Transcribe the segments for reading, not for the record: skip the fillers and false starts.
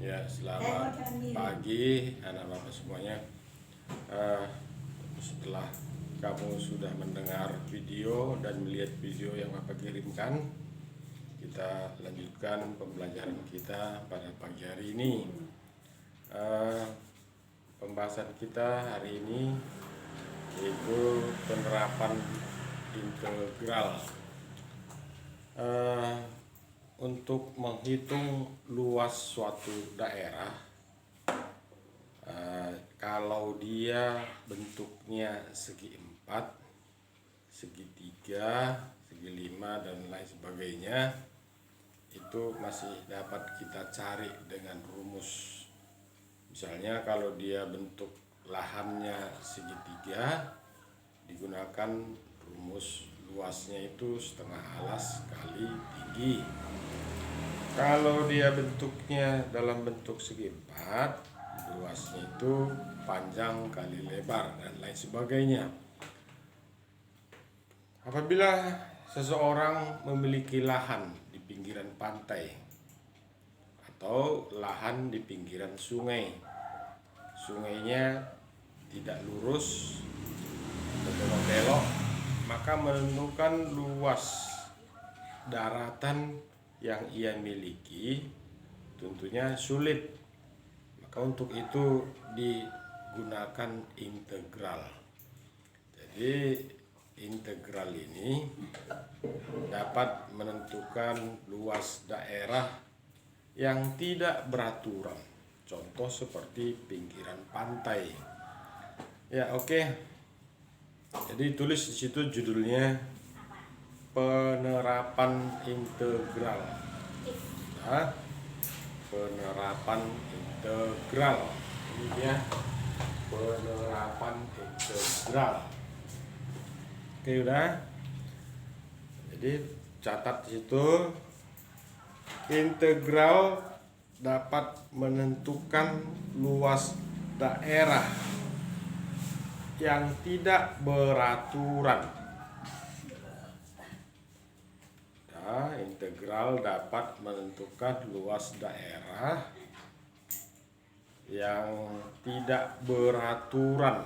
Ya, selamat pagi anak bapak semuanya. Setelah kamu sudah mendengar video dan melihat video yang bapak kirimkan, kita lanjutkan pembelajaran kita pada pagi hari ini. Pembahasan kita hari ini yaitu penerapan integral. Untuk menghitung luas suatu daerah, kalau dia bentuknya segi 4, segi 3, segi 5 dan lain sebagainya, itu masih dapat kita cari dengan rumus. Misalnya kalau dia bentuk lahannya segi 3, digunakan rumus luasnya itu setengah alas kali tinggi. Kalau dia bentuknya dalam bentuk segi 4, luasnya itu panjang kali lebar dan lain sebagainya. Apabila seseorang memiliki lahan di pinggiran pantai atau lahan di pinggiran sungai, sungainya tidak lurus, berbelok-belok, maka menentukan luas daratan yang ia miliki tentunya sulit. Maka untuk itu digunakan integral. Jadi integral ini dapat menentukan luas daerah yang tidak beraturan. Contoh seperti pinggiran pantai. Ya, oke. Jadi tulis di situ judulnya penerapan integral. Nah, penerapan integral. Ini dia penerapan integral. Oke, udah. Jadi catat di situ. Integral dapat menentukan luas daerah yang tidak beraturan. Integral dapat menentukan luas daerah yang tidak beraturan.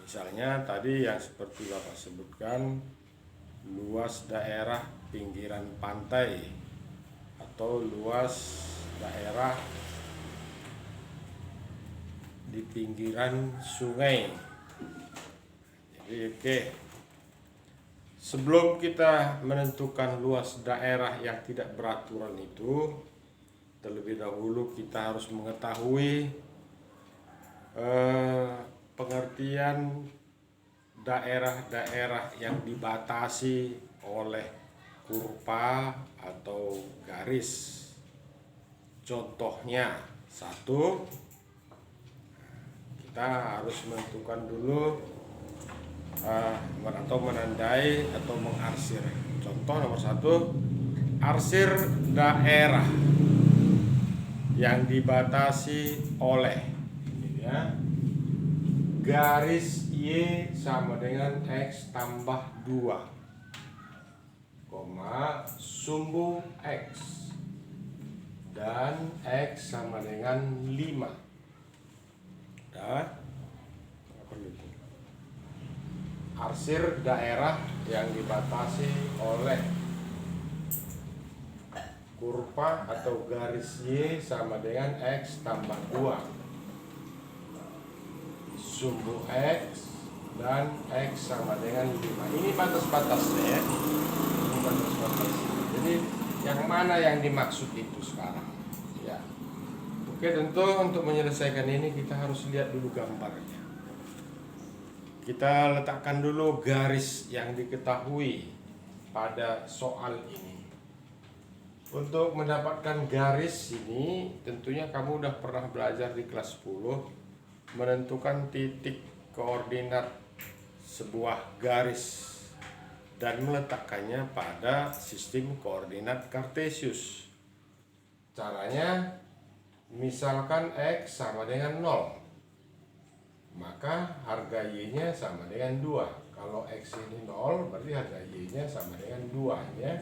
Misalnya tadi yang seperti Bapak sebutkan, luas daerah pinggiran pantai atau luas daerah di pinggiran sungai. Jadi oke. Sebelum kita menentukan luas daerah yang tidak beraturan itu, terlebih dahulu kita harus mengetahui pengertian daerah-daerah yang dibatasi oleh kurva atau garis. Contohnya, satu, kita harus menentukan dulu atau menandai atau mengarsir. Contoh nomor 1, arsir daerah yang dibatasi oleh ya, garis Y sama dengan X tambah 2, sumbu X dan X sama dengan 5. Arsir daerah yang dibatasi oleh kurva atau garis Y sama dengan X tambah 2, sumbu X dan X sama dengan 5. Ini batas-batasnya ya. Ini batas-batasnya. Jadi yang mana yang dimaksud itu sekarang ya. Oke, tentu untuk menyelesaikan ini kita harus lihat dulu gambarnya. Kita letakkan dulu garis yang diketahui pada soal ini. Untuk mendapatkan garis ini, tentunya kamu udah pernah belajar di kelas 10 menentukan titik koordinat sebuah garis dan meletakkannya pada sistem koordinat Kartesius. Caranya, misalkan X sama dengan 0, maka harga Y-nya sama dengan 2. Kalau X ini 0, berarti harga Y-nya sama dengan 2 ya.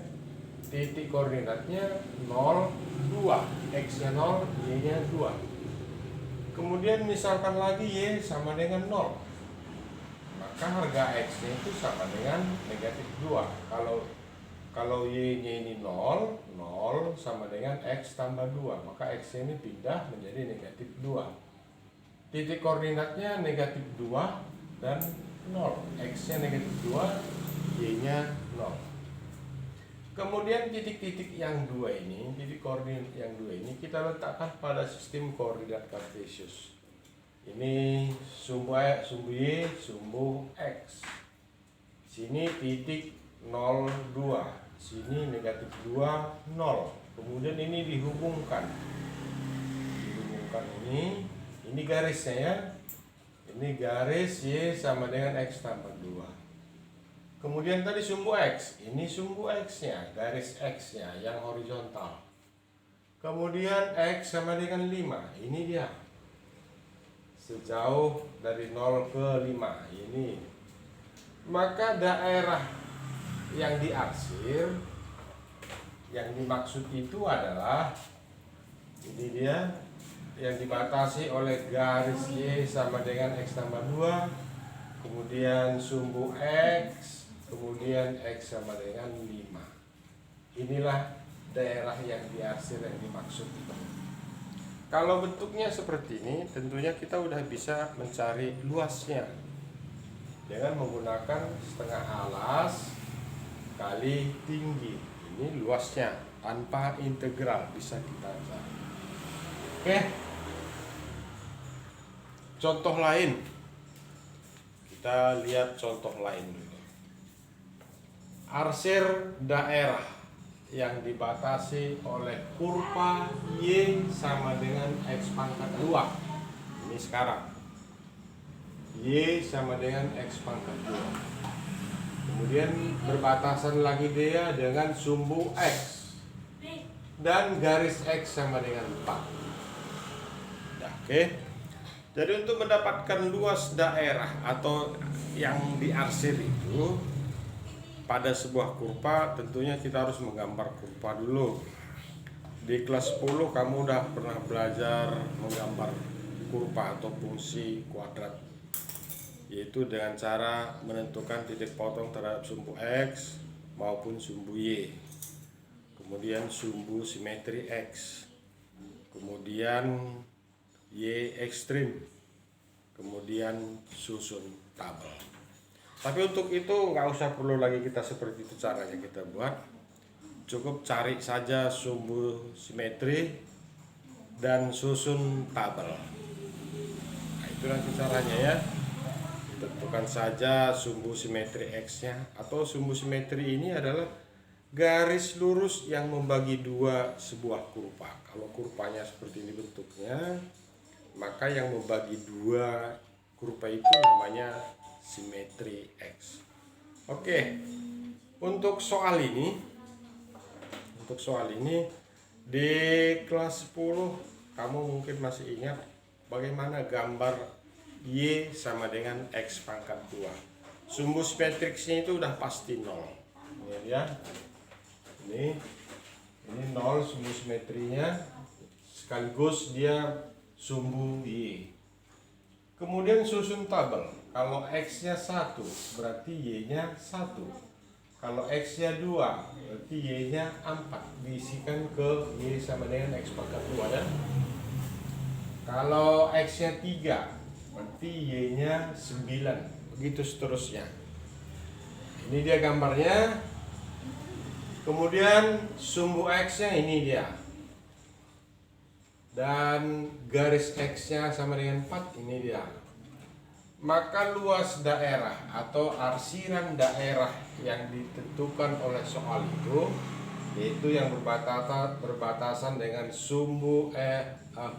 Titik koordinatnya 0, 2. X X-nya 0, Y-nya 2. Kemudian misalkan lagi Y sama dengan 0, maka harga X-nya itu sama dengan negatif 2. Kalau Y-nya ini 0, 0 sama dengan X tambah 2, maka X-nya ini pindah menjadi negatif 2. Titik koordinatnya negatif 2 dan 0. X-nya negatif 2, Y-nya 0. Kemudian titik-titik yang dua ini, titik koordinat yang dua ini kita letakkan pada sistem koordinat kartesius. Ini sumbu Y, sumbu X. Sini titik 0, 2. Sini negatif 2, 0. Kemudian ini dihubungkan. Dihubungkan ini garisnya ya. Ini garis Y sama dengan X tambah 2. Kemudian tadi sumbu X, ini sumbu X-nya, garis X-nya yang horizontal. Kemudian X sama dengan 5, ini dia. Sejauh dari 0 ke 5, ini. Maka daerah yang diarsir, yang dimaksud itu adalah, ini dia, yang dibatasi oleh garis Y sama dengan X tambah 2, kemudian sumbu X, kemudian X sama dengan 5. Inilah daerah yang diarsir yang dimaksud itu. Kalau bentuknya seperti ini, tentunya kita udah bisa mencari luasnya dengan menggunakan setengah alas kali tinggi. Ini luasnya tanpa integral bisa kita cari. Oke. Contoh lain. Kita lihat contoh lain dulu. Arsir daerah yang dibatasi oleh kurva Y sama dengan X pangkat 2. Ini sekarang Y sama dengan X pangkat 2. Kemudian berbatasan lagi dia dengan sumbu X dan garis X sama dengan 4. Nah, oke. Jadi untuk mendapatkan luas daerah atau yang diarsir itu pada sebuah kurva, tentunya kita harus menggambar kurva dulu. Di kelas 10 kamu udah pernah belajar menggambar kurva atau fungsi kuadrat, yaitu dengan cara menentukan titik potong terhadap sumbu X maupun sumbu Y, kemudian sumbu simetri X, kemudian Y ekstrim, kemudian susun tabel. Tapi untuk itu nggak usah perlu lagi kita seperti itu caranya kita buat. Cukup cari saja sumbu simetri dan susun tabel. Nah, itu nanti caranya ya. Tentukan saja sumbu simetri X-nya, atau sumbu simetri ini adalah garis lurus yang membagi dua sebuah kurva. Kalau kurvanya seperti ini bentuknya, maka yang membagi dua kurva itu namanya simetri X. Oke. Untuk soal ini di kelas 10 kamu mungkin masih ingat bagaimana gambar Y sama dengan X pangkat 2. Sumbu simetriksnya itu udah pasti 0. Ini ya. Ini 0 sumbu simetrinya, sekaligus dia sumbu Y. Kemudian susun tabel. Kalau X-nya 1, berarti Y-nya 1. Kalau X-nya 2, berarti Y-nya 4. Diisikan ke Y sama dengan X pangkat 2 ya. Kalau X-nya 3, berarti Y-nya 9. Begitu seterusnya. Ini dia gambarnya. Kemudian sumbu X-nya ini dia. Dan garis X-nya sama dengan 4, ini dia. Maka luas daerah atau arsiran daerah yang ditentukan oleh soal itu, yaitu yang berbatasan dengan sumbu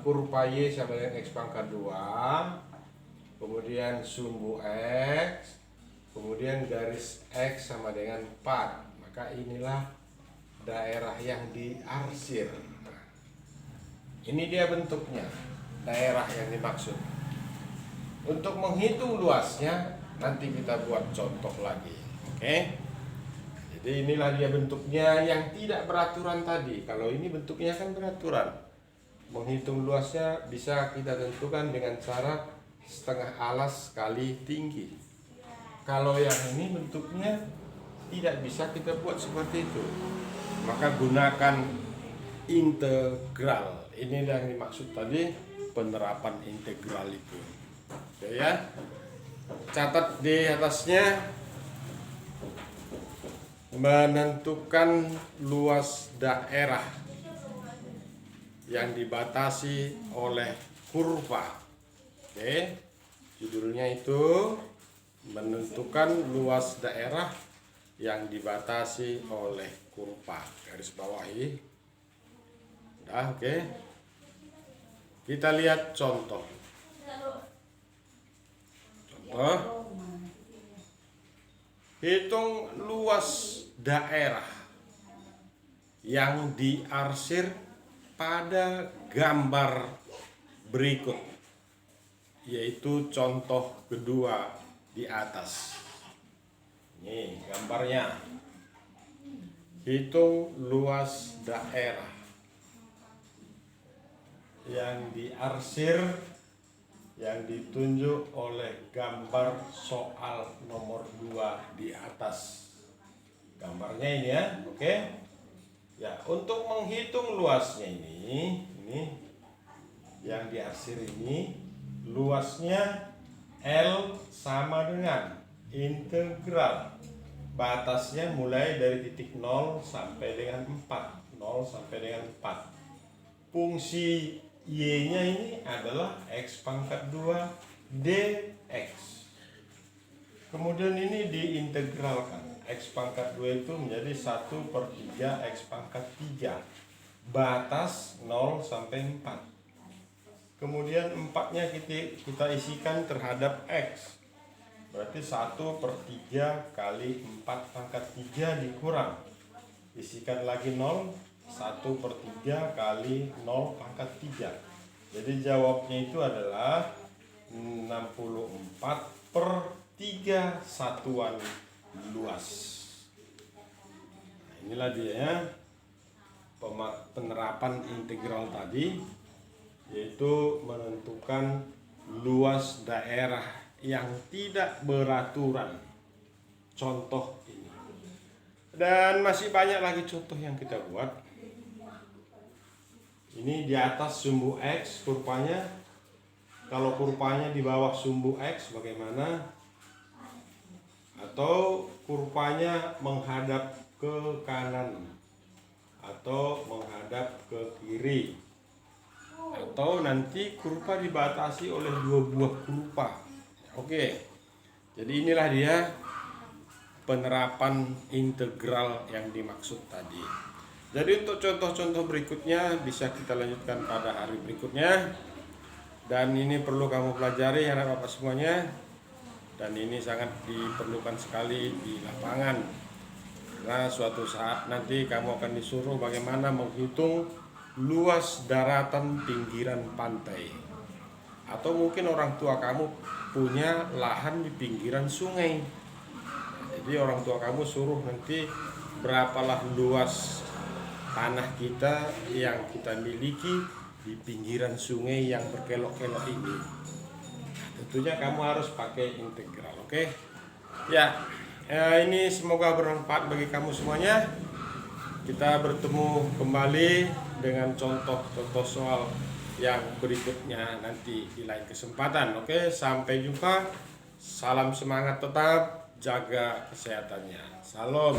kurva Y sama dengan X pangkat 2, kemudian sumbu X, kemudian garis X sama dengan 4. Maka inilah daerah yang diarsir. Ini dia bentuknya, daerah yang dimaksud. Untuk menghitung luasnya, nanti kita buat contoh lagi. Oke. Jadi inilah dia bentuknya yang tidak beraturan tadi. Kalau ini bentuknya kan beraturan. Menghitung luasnya bisa kita tentukan dengan cara setengah alas kali tinggi. Kalau yang ini bentuknya tidak bisa kita buat seperti itu, maka gunakan integral. Ini yang dimaksud tadi, penerapan integral itu. Oke ya, catat di atasnya, menentukan luas daerah yang dibatasi oleh kurva. Oke, judulnya itu menentukan luas daerah yang dibatasi oleh kurva. Garis bawahi. Udah, oke. Kita lihat contoh. Hitung luas daerah yang diarsir pada gambar berikut, yaitu contoh kedua di atas. Ini gambarnya. Hitung luas daerah yang diarsir, yang ditunjuk oleh gambar soal nomor 2 di atas. Gambarnya ini ya, oke. Ya, untuk menghitung luasnya ini yang diarsir ini, luasnya L sama dengan integral. Batasnya mulai dari titik 0 sampai dengan 4. 0 sampai dengan 4. Fungsi Y-nya ini adalah X pangkat 2 dx. Kemudian ini diintegralkan. X pangkat 2 itu menjadi 1/3 X pangkat 3. Batas 0 sampai 4. Kemudian 4-nya kita isikan terhadap X. Berarti 1/3 kali 4 pangkat 3 dikurang. Isikan lagi 0. 1/3 kali 0 pangkat 3. Jadi jawabnya itu adalah 64/3 satuan luas. Nah, inilah dia ya, penerapan integral tadi, yaitu menentukan luas daerah yang tidak beraturan. Contoh ini. Dan masih banyak lagi contoh yang kita buat. Ini di atas sumbu X kurvanya. Kalau kurvanya di bawah sumbu X bagaimana? Atau kurvanya menghadap ke kanan atau menghadap ke kiri, atau nanti kurva dibatasi oleh 2 buah kurva. Oke. Jadi inilah dia penerapan integral yang dimaksud tadi. Jadi untuk contoh-contoh berikutnya bisa kita lanjutkan pada hari berikutnya. Dan ini perlu kamu pelajari anak bapak semuanya. Dan ini sangat diperlukan sekali di lapangan. Karena suatu saat nanti kamu akan disuruh bagaimana menghitung luas daratan pinggiran pantai. Atau mungkin orang tua kamu punya lahan di pinggiran sungai. Jadi orang tua kamu suruh nanti berapalah luas tanah kita yang kita miliki di pinggiran sungai yang berkelok-kelok ini. Tentunya kamu harus pakai integral, oke? Ya, ini semoga bermanfaat bagi kamu semuanya. Kita bertemu kembali dengan contoh-contoh soal yang berikutnya nanti di lain kesempatan, oke? Sampai jumpa. Salam semangat tetap, jaga kesehatannya. Salam.